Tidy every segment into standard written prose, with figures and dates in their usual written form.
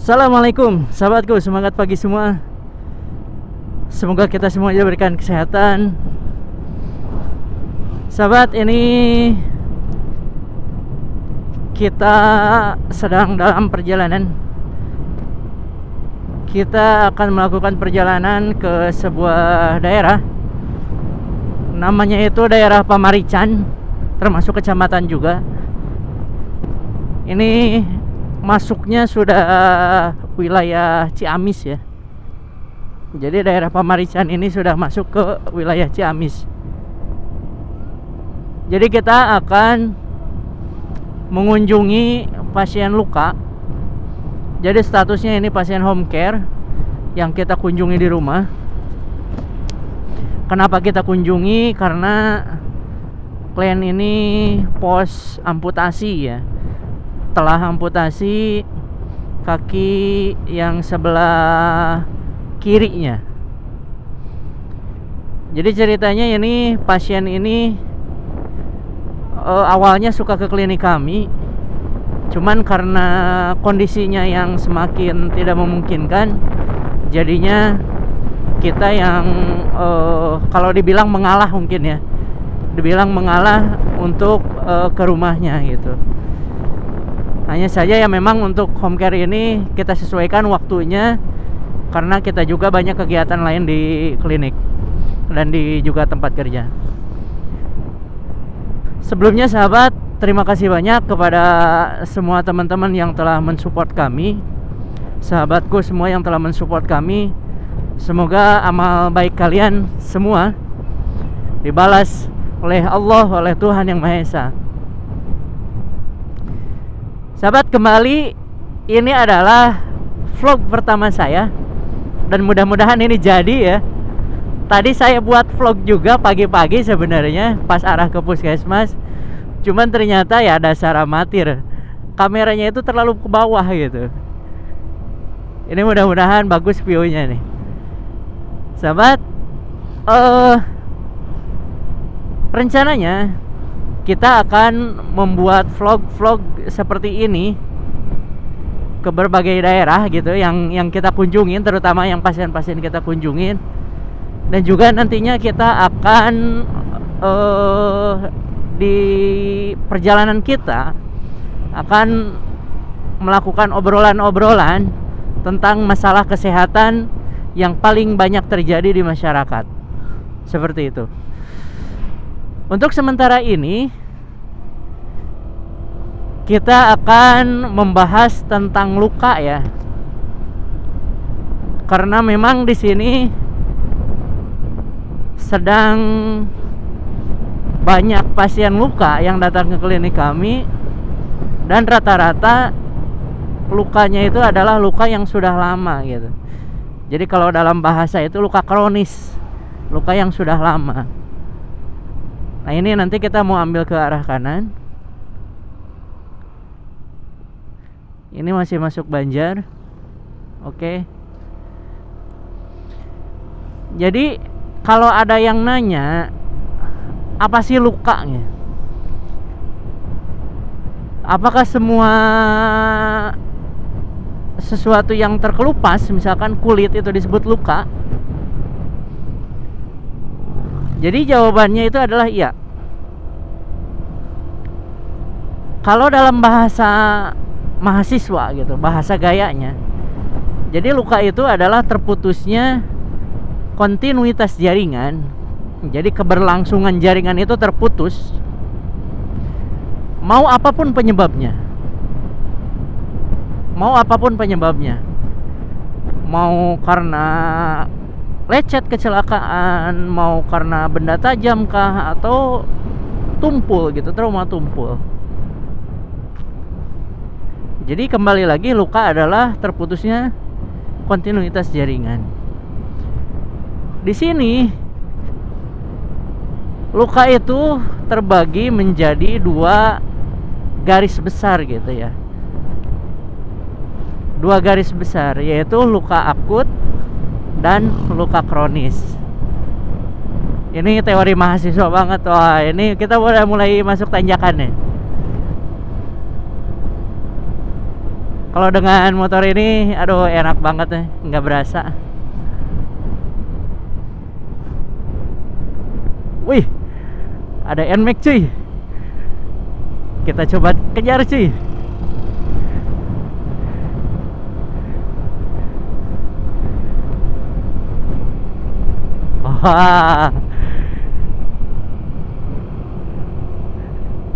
Assalamualaikum sahabatku, semangat pagi semua. Semoga kita semua diberikan kesehatan. Sahabat, ini kita sedang dalam perjalanan. Kita akan melakukan perjalanan ke sebuah daerah. Namanya itu daerah Pamarican, termasuk kecamatan juga. Ini masuknya sudah wilayah Ciamis ya. Jadi daerah Pamarican ini sudah masuk ke wilayah Ciamis. Jadi kita akan mengunjungi pasien luka. Jadi statusnya ini pasien home care yang kita kunjungi di rumah. Kenapa kita kunjungi? Karena klien ini pos amputasi ya. Telah amputasi kaki yang sebelah kirinya. Jadi ceritanya ini pasien ini awalnya suka ke klinik kami, cuman karena kondisinya yang semakin tidak memungkinkan, jadinya kita yang kalau dibilang mengalah mungkin ya, dibilang mengalah untuk ke rumahnya gitu. Hanya saja ya memang untuk home care ini kita sesuaikan waktunya, karena kita juga banyak kegiatan lain di klinik dan di juga tempat kerja. Sebelumnya sahabat, terima kasih banyak kepada semua teman-teman yang telah mensupport kami, sahabatku semua yang telah mensupport kami. Semoga amal baik kalian semua dibalas oleh Allah, oleh Tuhan Yang Maha Esa. Sahabat, kembali, ini adalah vlog pertama saya, dan mudah-mudahan ini jadi ya. Tadi saya buat vlog juga pagi-pagi sebenarnya pas arah ke puskesmas, cuman ternyata ya dasar amatir, kameranya itu terlalu ke bawah gitu. Ini mudah-mudahan bagus view-nya nih sahabat. Rencananya kita akan membuat vlog-vlog seperti ini ke berbagai daerah gitu yang kita kunjungin, terutama yang pasien-pasien kita kunjungin. Dan juga nantinya kita akan di perjalanan kita akan melakukan obrolan-obrolan tentang masalah kesehatan yang paling banyak terjadi di masyarakat. Seperti itu. Untuk sementara ini kita akan membahas tentang luka ya. Karena memang di sini sedang banyak pasien luka yang datang ke klinik kami, dan rata-rata lukanya itu adalah luka yang sudah lama gitu. Jadi kalau dalam bahasa itu luka kronis, luka yang sudah lama. Nah ini nanti kita mau ambil ke arah kanan. Ini masih masuk Banjar. Oke. Jadi kalau ada yang nanya, apa sih lukanya? Apakah semua sesuatu yang terkelupas, misalkan kulit itu disebut luka? Jadi jawabannya itu adalah iya. Kalau dalam bahasa mahasiswa gitu, bahasa gayanya, jadi luka itu adalah terputusnya kontinuitas jaringan. Jadi keberlangsungan jaringan itu terputus, mau apapun penyebabnya. Mau apapun penyebabnya, mau karena lecet kecelakaan, mau karena benda tajam kah, atau tumpul gitu, trauma tumpul. Jadi kembali lagi, luka adalah terputusnya kontinuitas jaringan. Di sini luka itu terbagi menjadi dua garis besar gitu ya. Dua garis besar, yaitu luka akut dan luka kronis. Ini teori mahasiswa banget. Wah, ini kita udah mulai masuk tanjakan nih. Kalau dengan motor ini, aduh enak banget nih, nggak berasa. Wih, ada NMAX cuy. Kita coba kejar cuy. Wah,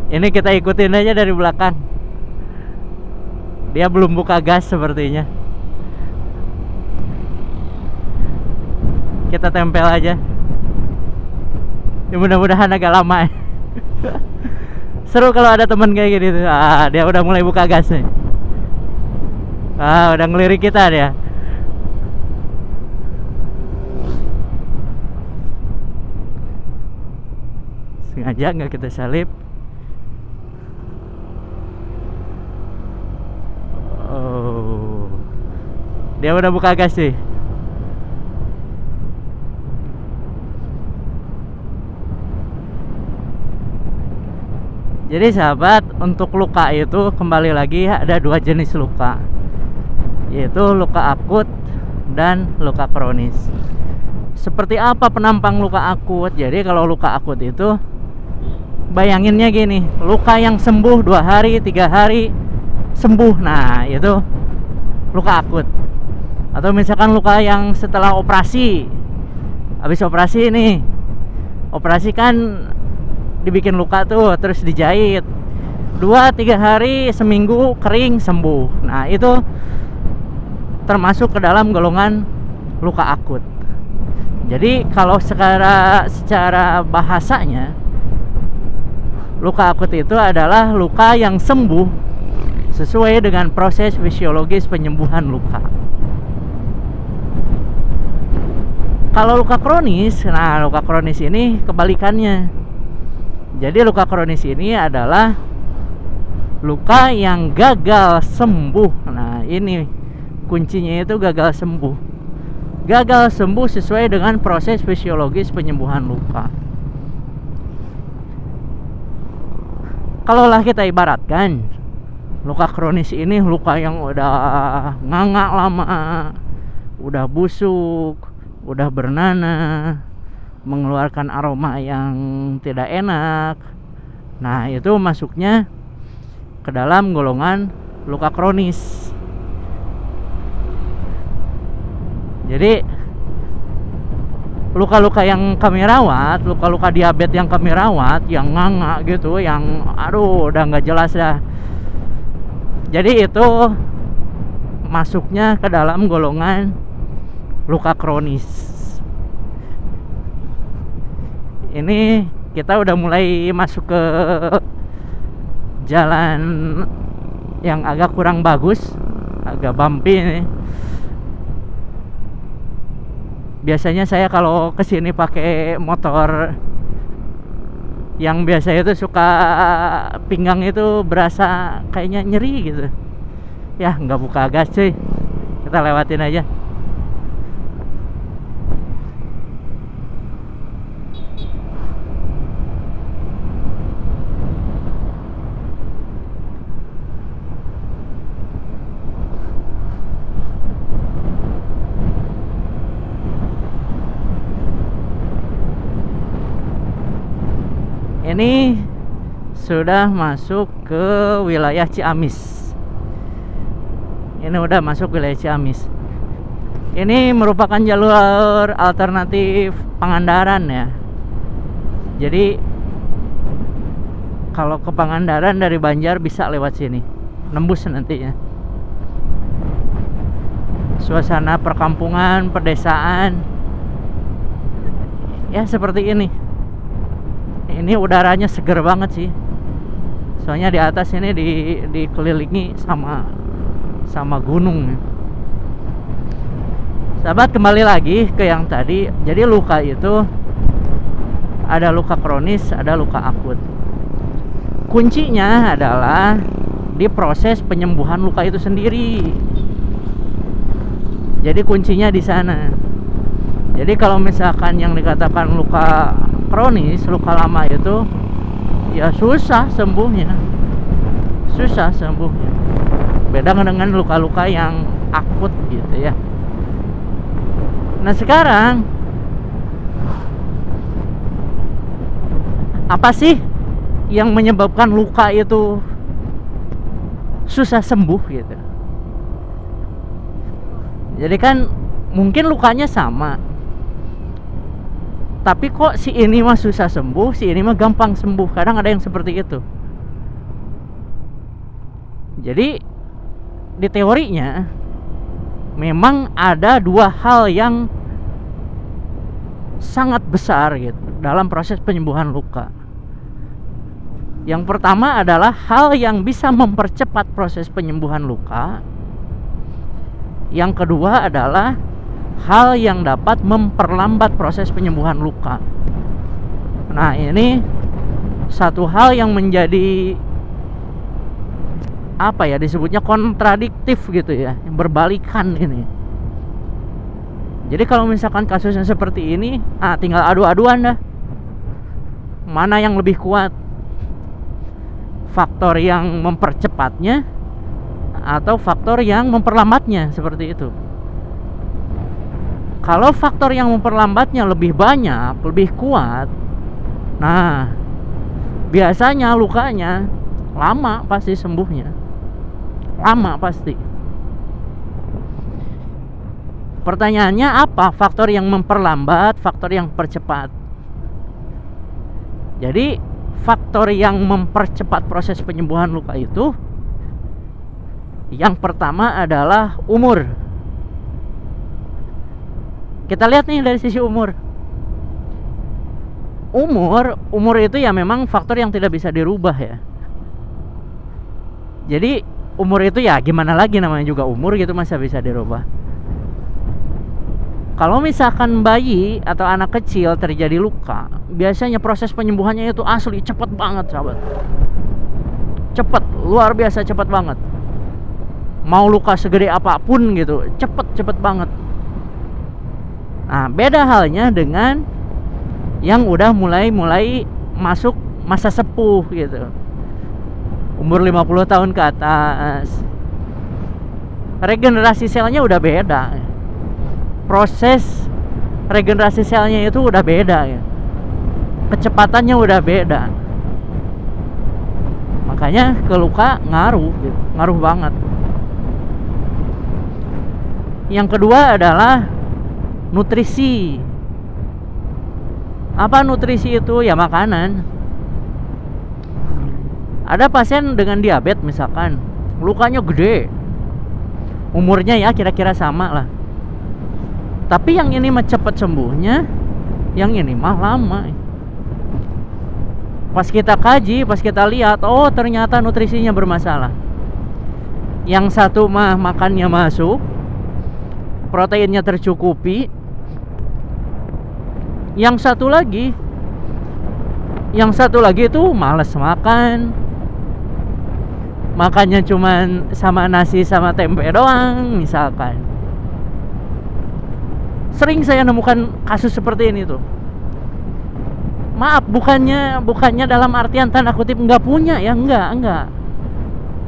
ini kita ikutin aja dari belakang. Dia belum buka gas sepertinya. Kita tempel aja. Ya, mudah-mudahan agak lama. Seru kalau ada temen kayak gini tuh. Ah, dia udah mulai buka gas nih. Ah, udah ngelirik kita dia. Sengaja nggak kita salip. Oh, dia udah buka gas sih. Jadi sahabat, untuk luka itu kembali lagi ada dua jenis luka, yaitu luka akut dan luka kronis. Seperti apa penampang luka akut? Jadi kalau luka akut itu, bayanginnya gini, luka yang sembuh 2 hari, 3 hari sembuh. Nah, itu luka akut. Atau misalkan luka yang setelah operasi, habis operasi nih, operasi kan dibikin luka tuh, terus dijahit 2-3 hari, seminggu kering sembuh. Nah, itu termasuk ke dalam golongan luka akut. Jadi kalau secara bahasanya, luka akut itu adalah luka yang sembuh sesuai dengan proses fisiologis penyembuhan luka. Kalau luka kronis, nah luka kronis ini kebalikannya. Jadi luka kronis ini adalah luka yang gagal sembuh. Nah, ini kuncinya, itu gagal sembuh. Gagal sembuh sesuai dengan proses fisiologis penyembuhan luka. Kalaulah kita ibaratkan, luka kronis ini luka yang udah nganga lama, udah busuk, udah bernanah, mengeluarkan aroma yang tidak enak. Nah, itu masuknya ke dalam golongan luka kronis. Jadi luka-luka yang kami rawat, luka-luka diabetes yang kami rawat, yang nganga gitu, yang aduh udah nggak jelas dah. Jadi itu masuknya ke dalam golongan luka kronis. Ini kita udah mulai masuk ke jalan yang agak kurang bagus, agak bumpy nih. Biasanya saya kalau kesini pakai motor yang biasa itu suka pinggang itu berasa kayaknya nyeri gitu. Ya nggak buka gas cuy, kita lewatin aja. Ini sudah masuk ke wilayah Ciamis. Ini udah masuk wilayah Ciamis. Ini merupakan jalur alternatif Pangandaran ya. Jadi kalau ke Pangandaran dari Banjar bisa lewat sini, nembus nantinya. Suasana perkampungan, pedesaan, ya seperti ini. Ini udaranya seger banget sih. Soalnya di atas ini dikelilingi sama gunung. Sahabat, kembali lagi ke yang tadi. Jadi luka itu ada luka kronis, ada luka akut. Kuncinya adalah di proses penyembuhan luka itu sendiri. Jadi kuncinya di sana. Jadi kalau misalkan yang dikatakan luka kronis, luka lama itu ya susah sembuhnya. Susah sembuhnya. Beda dengan luka-luka yang akut gitu ya. Nah sekarang, apa sih yang menyebabkan luka itu susah sembuh gitu? Jadi kan mungkin lukanya sama, tapi kok si ini mah susah sembuh, si ini mah gampang sembuh. Kadang ada yang seperti itu. Jadi di teorinya memang ada dua hal yang sangat besar gitu dalam proses penyembuhan luka. Yang pertama adalah hal yang bisa mempercepat proses penyembuhan luka. Yang kedua adalah hal yang dapat memperlambat proses penyembuhan luka. Nah, ini satu hal yang menjadi apa ya, disebutnya kontradiktif gitu ya, yang berbalikan ini. Jadi kalau misalkan kasusnya seperti ini, tinggal adu-aduan dah. Mana yang lebih kuat? Faktor yang mempercepatnya atau faktor yang memperlambatnya, seperti itu. Kalau faktor yang memperlambatnya lebih banyak, lebih kuat, nah biasanya lukanya lama pasti sembuhnya. Lama pasti. Pertanyaannya apa faktor yang memperlambat, faktor yang percepat? Jadi faktor yang mempercepat proses penyembuhan luka itu, yang pertama adalah umur. Kita lihat nih dari sisi umur. Umur itu ya memang faktor yang tidak bisa dirubah ya. Jadi umur itu ya gimana lagi, namanya juga umur gitu, masa bisa dirubah. Kalau misalkan bayi atau anak kecil terjadi luka, biasanya proses penyembuhannya itu asli cepet banget sahabat. Cepet, luar biasa cepet banget. Mau luka segede apapun gitu, cepet banget. Nah beda halnya dengan yang udah mulai masuk masa sepuh gitu, umur 50 tahun ke atas. Regenerasi selnya udah beda. Proses regenerasi selnya itu udah beda ya. Kecepatannya udah beda. Makanya ke luka ngaruh gitu. Ngaruh banget. Yang kedua adalah nutrisi. Apa nutrisi itu? Ya makanan. Ada pasien dengan diabetes misalkan, lukanya gede, umurnya ya kira-kira sama lah, tapi yang ini mah cepet sembuhnya, yang ini mah lama. Pas kita kaji, pas kita lihat, oh ternyata nutrisinya bermasalah. Yang satu mah makannya masuk, proteinnya tercukupi. Yang satu lagi itu males makan, makannya cuman sama nasi sama tempe doang misalkan. Sering saya nemukan kasus seperti ini tuh. Maaf, bukannya dalam artian tanda kutip nggak punya ya, enggak.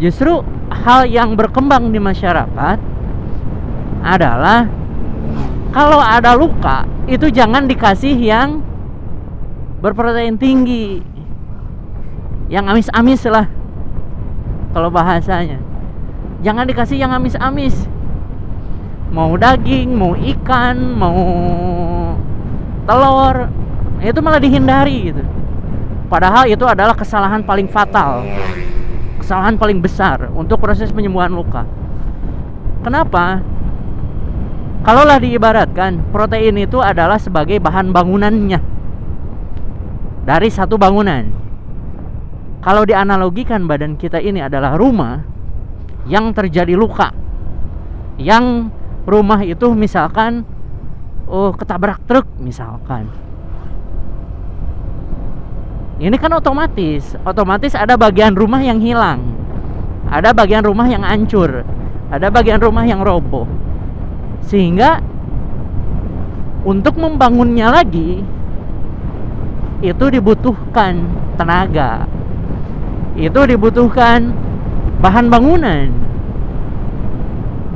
Justru hal yang berkembang di masyarakat adalah kalau ada luka itu jangan dikasih yang berprotein tinggi, yang amis-amis lah kalau bahasanya. Jangan dikasih yang amis-amis, mau daging, mau ikan, mau telur, itu malah dihindari gitu. Padahal itu adalah kesalahan paling fatal, kesalahan paling besar untuk proses penyembuhan luka. Kenapa? Kalaulah diibaratkan, protein itu adalah sebagai bahan bangunannya dari satu bangunan. Kalau dianalogikan badan kita ini adalah rumah yang terjadi luka, yang rumah itu misalkan ketabrak truk misalkan, ini kan otomatis ada bagian rumah yang hilang, ada bagian rumah yang hancur, ada bagian rumah yang roboh. Sehingga untuk membangunnya lagi itu dibutuhkan tenaga, itu dibutuhkan bahan bangunan.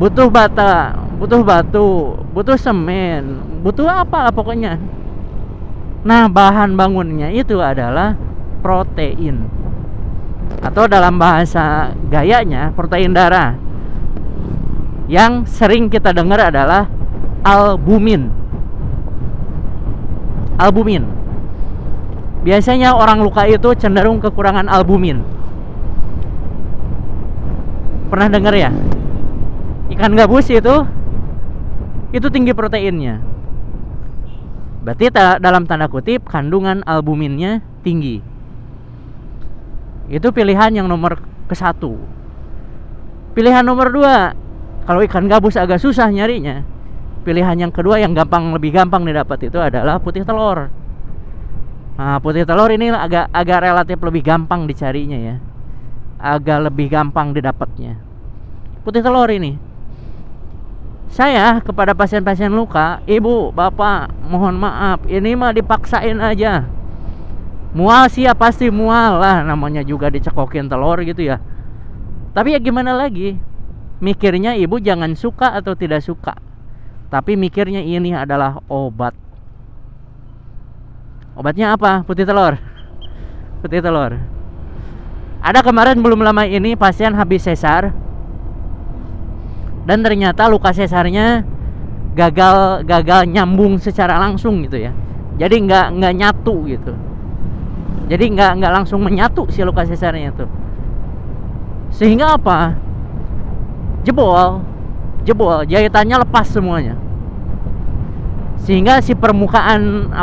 butuh bata, butuh batu, butuh semen, butuh apa lah pokoknya. Nah, bahan bangunnya itu adalah protein, atau dalam bahasa gayanya protein darah. Yang sering kita dengar adalah albumin. Albumin. Biasanya orang luka itu cenderung kekurangan albumin. Pernah dengar ya? Ikan gabus itu tinggi proteinnya. Berarti dalam tanda kutip kandungan albuminnya tinggi. Itu pilihan yang nomor ke-1. Pilihan nomor 2, kalau ikan gabus agak susah nyarinya, pilihan yang kedua yang lebih gampang didapat itu adalah putih telur. Nah, putih telur ini agak relatif lebih gampang dicarinya ya. Agak lebih gampang didapatnya. Putih telur ini. Saya kepada pasien-pasien luka, ibu, bapak, mohon maaf, ini mah dipaksain aja. Mual sih ya pasti mual lah, namanya juga dicekokin telur gitu ya. Tapi ya gimana lagi? Mikirnya ibu jangan suka atau tidak suka, tapi mikirnya ini adalah obat. Obatnya apa? Putih telur. Putih telur. Ada kemarin belum lama ini pasien habis sesar, dan ternyata luka sesarnya gagal nyambung secara langsung gitu ya. Jadi nggak nyatu gitu. Jadi nggak langsung menyatu si luka sesarnya itu. Sehingga apa? Jebol jahitannya lepas semuanya. Sehingga si permukaan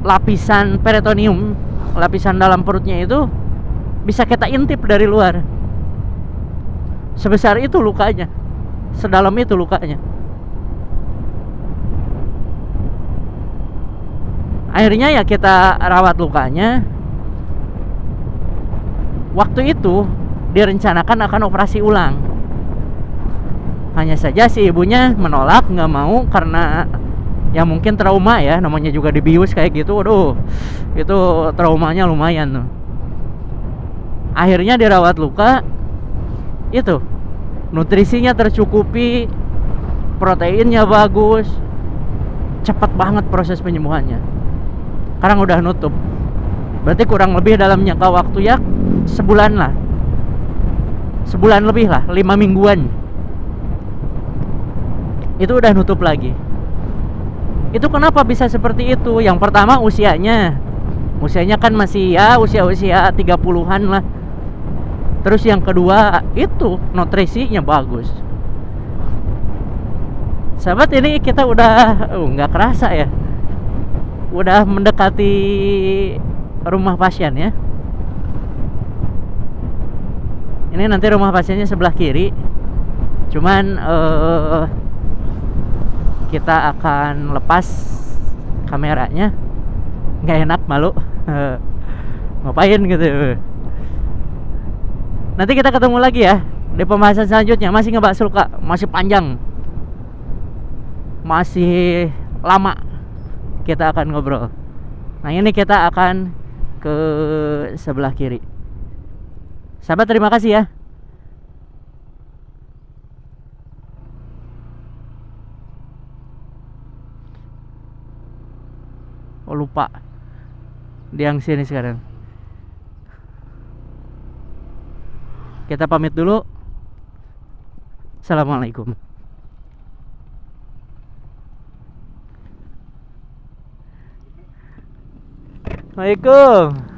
lapisan peritoneum, lapisan dalam perutnya itu bisa kita intip dari luar. Sebesar itu lukanya, sedalam itu lukanya. Akhirnya ya kita rawat lukanya. Waktu itu direncanakan akan operasi ulang. Hanya saja si ibunya menolak, nggak mau, karena ya mungkin trauma ya, namanya juga dibius kayak gitu. Aduh, itu traumanya lumayan tuh. Akhirnya dirawat luka. Itu nutrisinya tercukupi, proteinnya bagus, cepat banget proses penyembuhannya. Sekarang udah nutup. Berarti kurang lebih dalam jangka waktu ya sebulan lah, sebulan lebih lah, 5 mingguan itu udah nutup lagi. Itu kenapa bisa seperti itu? Yang pertama usianya kan masih ya usia 30-an lah. Terus yang kedua itu nutrisinya bagus. Sahabat, ini kita udah nggak kerasa ya, udah mendekati rumah pasien ya. Ini nanti rumah pasiennya sebelah kiri. Cuman kita akan lepas kameranya. Nggak enak, malu. Ngapain gitu. Nanti kita ketemu lagi ya di pembahasan selanjutnya. Masih ngebahas luka, masih panjang, masih lama kita akan ngobrol. Nah, ini kita akan ke sebelah kiri. Sahabat, terima kasih ya. Oh, lupa di yang sini sekarang. Kita pamit dulu. Assalamualaikum. Waalaikumsalam.